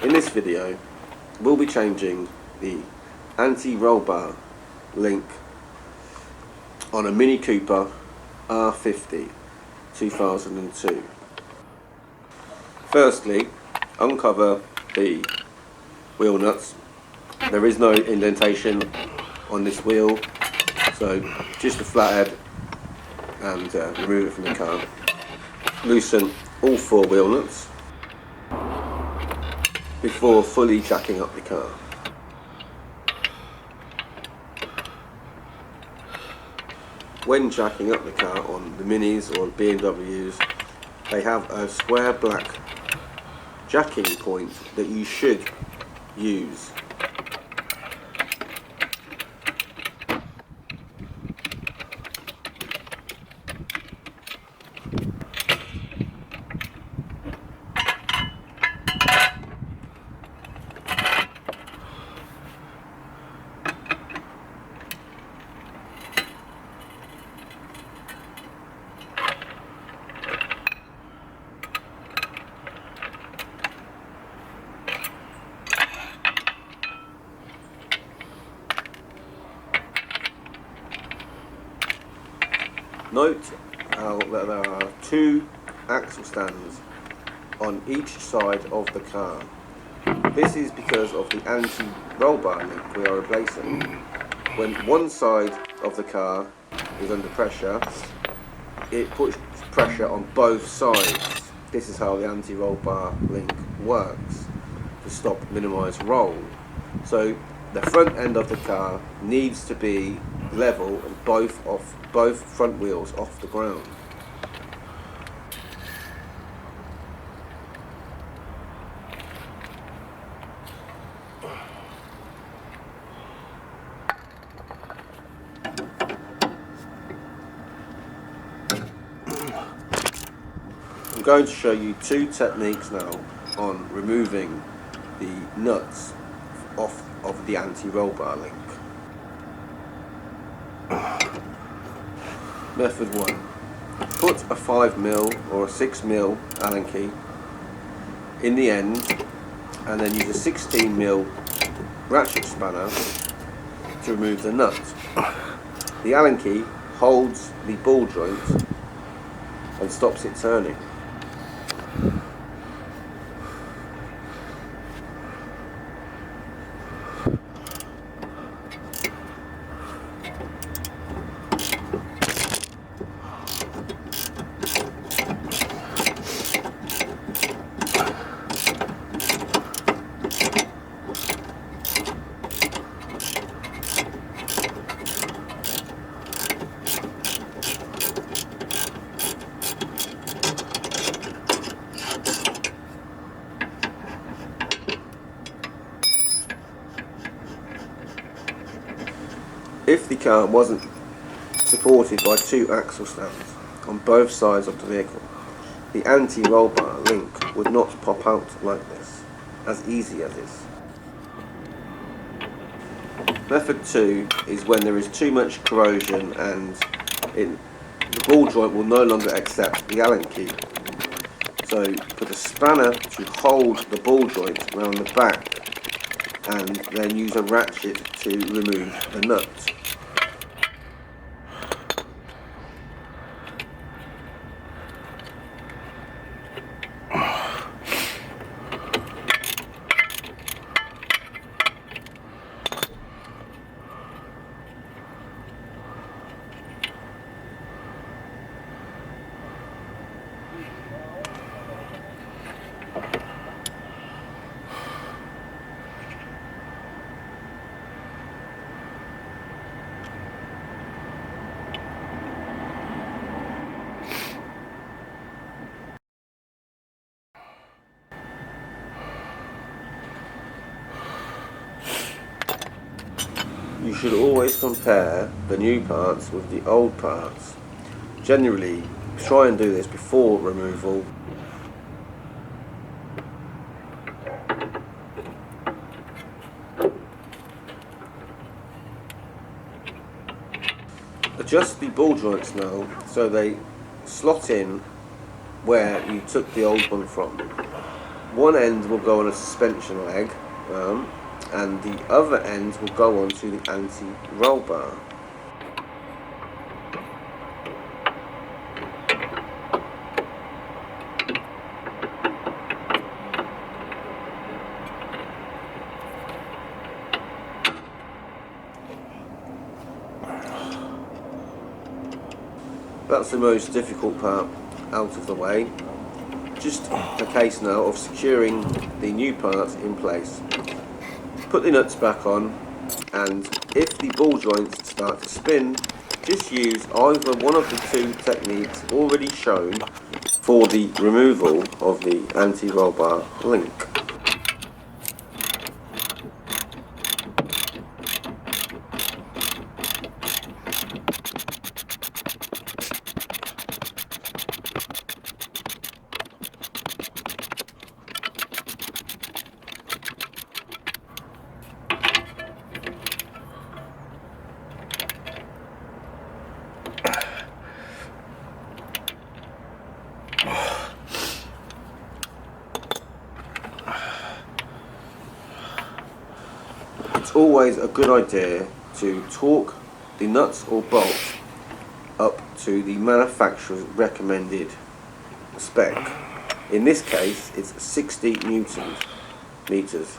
In this video, we'll be changing the anti-roll bar link on a Mini Cooper R50 2002. Firstly, uncover the wheel nuts. There is no indentation on this wheel, so just a flathead, and remove it from the car. Loosen all 4 wheel nuts before fully jacking up the car. When jacking up the car on the Minis or BMWs, they have a square black jacking point that you should use. Note that there are 2 axle stands on each side of the car. This is because of the anti-roll bar link we are replacing. When one side of the car is under pressure, it puts pressure on both sides. This is how the anti-roll bar link works, to minimise roll. So the front end of the car needs to be level and both front wheels off the ground. I'm going to show you 2 techniques now on removing the nuts off of the anti-roll bar link. Method 1. Put a 5mm or a 6mm Allen key in the end, and then use a 16mm ratchet spanner to remove the nut. The Allen key holds the ball joint and stops it turning. If the car wasn't supported by 2 axle stands on both sides of the vehicle, the anti-roll bar link would not pop out like this, as easy as this. Method 2 is when there is too much corrosion and the ball joint will no longer accept the Allen key. So put a spanner to hold the ball joint around the back, and then use a ratchet to remove the nut. You should always compare the new parts with the old parts. Generally, try and do this before removal. Adjust the ball joints now so they slot in where you took the old one from. one end will go on a suspension leg, and the other end will go onto the anti-roll bar. That's the most difficult part out of the way. Just a case now of securing the new parts in place. Put the nuts back on, and if the ball joints start to spin, just use either one of the two techniques already shown for the removal of the anti-roll bar link. It's always a good idea to torque the nuts or bolts up to the manufacturer's recommended spec. In this case, it's 60 Newton meters.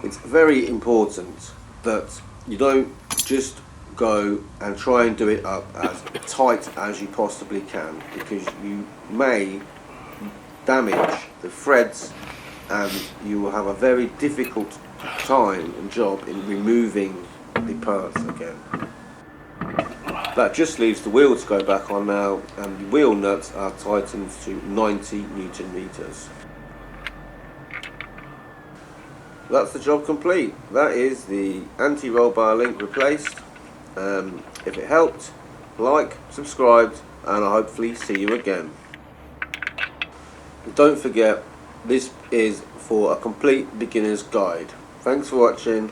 It's very important that you don't just go and try and do it up as tight as you possibly can, because you may damage the threads and you will have a very difficult time and job in removing the parts again. That just leaves the wheel to go back on now, and the wheel nuts are tightened to 90 Newton meters. That's the job complete. That is the anti-roll bar link replaced. If it helped, like, subscribe, and I'll hopefully see you again. Don't forget, this is for a complete beginner's guide. Thanks for watching.